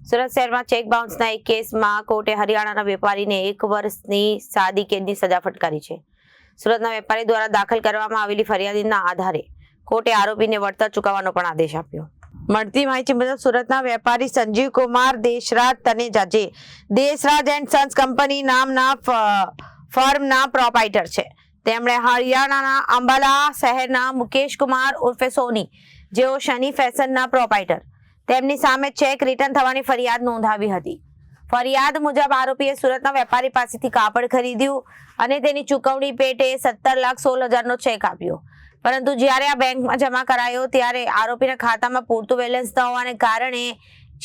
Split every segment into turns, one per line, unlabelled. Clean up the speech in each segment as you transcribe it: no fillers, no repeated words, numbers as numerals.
સુરત શહેરમાં ચેક બાઉન્સના એક કેસમાં કોર્ટે હરિયાણાના વેપારીને 1 વર્ષની સાદી કેદની સજા ફટકારી છે. સુરતના વેપારી દ્વારા દાખલ કરવામાં આવેલી ફરિયાદના આધારે કોર્ટે આરોપીને વળતર ચૂકવવાનો પણ આદેશ આપ્યો. મળતી માહિતી મુજબ સુરતના વેપારી સંજીવ કુમાર દેશરાજ તનેજા, જે દેશરાજ એન્ડ સન્સ કંપની નામના ફર્મના પ્રોપાઇટર છે, તેમણે હરિયાણાના અંબાલા શહેરના મુકેશ કુમાર ઉર્ફે સોની, જેઓ શની ફેશનના પ્રોપાઇટર, તેમની સામે ચેક રિટર્ન થવાની ફરિયાદ નોંધાવી હતી. ફરિયાદ મુજબ આરોપીએ સુરતના વેપારી પાસેથી કાપડ ખરીદ્યું અને તેની ચૂકવણી પેટે 17,16,000નો ચેક આપ્યો, પરંતુ જ્યારે આ બેંકમાં જમા કરાયો ત્યારે આરોપીના ખાતામાં પૂરતું બેલેન્સ ન હોવાને કારણે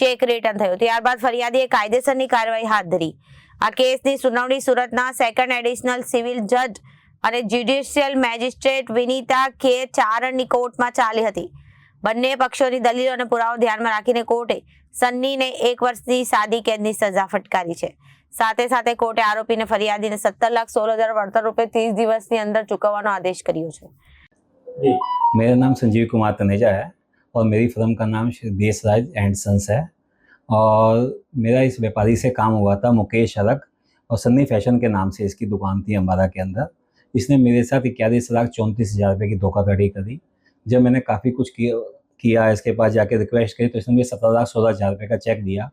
ચેક રિટર્ન થયો. ત્યારબાદ ફરિયાદીએ કાયદેસરની કાર્યવાહી હાથ ધરી. આ કેસની સુનાવણી સુરતના સેકન્ડ એડિશનલ સિવિલ જજ અને જ્યુડિશિયલ મેજિસ્ટ્રેટ વિનીતા કે ચારણની કોર્ટમાં ચાલી હતી. બંને પક્ષોની દલીલો અને પુરાવો ધ્યાનમાં રાખીને કોર્ટે સન્નીને 1 વર્ષની સાદી કેદની સજા ફટકારી છે. સાથે સાથે કોર્ટે આરોપીને ફરિયાદીને 17,16,000 वळतर રૂપે 30 દિવસની અંદર चुकवવાનો आदेश કર્યો છે.
मेरा नाम संजीव कुमार तनेजा है और मेरी फर्म का नाम देशराज एंड सन्स है और मेरा इस व्यापारी से काम हुआ था मुकेश अलग और सन्नी फैशन के नाम से इसकी दुकान थी अम्बाला के अंदर. इसने मेरे साथ 41,34,000 रुपये की धोखाधड़ी करी. जब मैंने काफ़ी कुछ किया इसके पास जाके रिक्वेस्ट करी तो इसने मुझे 17,16,000 रुपये का चेक दिया.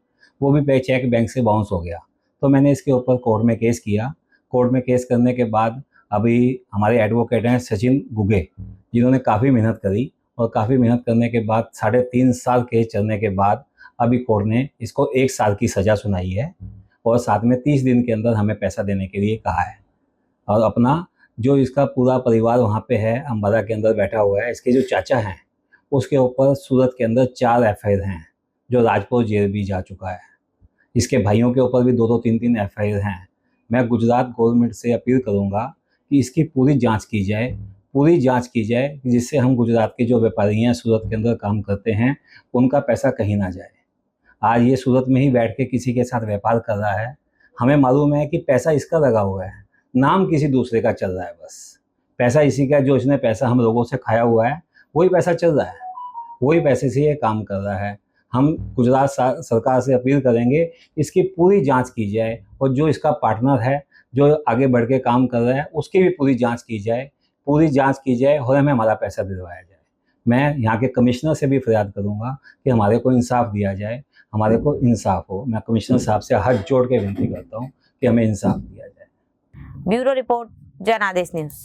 वो भी चेक बैंक से बाउंस हो गया. तो मैंने इसके ऊपर कोर्ट में केस किया. कोर्ट में केस करने के बाद अभी हमारे एडवोकेट हैं सचिन गुगे, जिन्होंने काफ़ी मेहनत करी और काफ़ी मेहनत करने के बाद 3.5 साल केस चलने के बाद अभी कोर्ट ने इसको 1 साल की सज़ा सुनाई है और साथ में 30 दिन के अंदर हमें पैसा देने के लिए कहा है. और अपना जो इसका पूरा परिवार वहाँ पे है अम्बाला के अंदर बैठा हुआ है, इसके जो चाचा हैं उसके ऊपर सूरत के अंदर 4 FIR हैं, जो राजपुर जेल भी जा चुका है. इसके भाइयों के ऊपर भी 2-2, 3-3 FIR हैं. मैं गुजरात गवर्नमेंट से अपील करूँगा कि इसकी पूरी जांच की जाए, जिससे हम गुजरात के जो व्यापारी हैं सूरत के अंदर काम करते हैं उनका पैसा कहीं ना जाए. आज ये सूरत में ही बैठ के किसी के साथ व्यापार कर रहा है. हमें मालूम है कि पैसा इसका लगा हुआ है, नाम किसी दूसरे का चल रहा है. बस पैसा इसी का, जो इसने पैसा हम लोगों से खाया हुआ है वही पैसा चल रहा है, वही पैसे से ये काम कर रहा है. हम गुजरात सरकार से अपील करेंगे इसकी पूरी जांच की जाए और जो इसका पार्टनर है जो आगे बढ़ के काम कर रहा है उसकी भी पूरी जांच की जाए और हमें हमारा पैसा दिलवाया जाए. मैं यहाँ के कमिश्नर से भी फरियाद करूँगा कि हमारे को इंसाफ दिया जाए, हमारे को इंसाफ हो. मैं कमिश्नर साहब से हाथ जोड़ के विनती करता हूँ कि हमें इंसाफ दिया जाए.
ब्यूरो रिपोर्ट, जनादेश न्यूज़.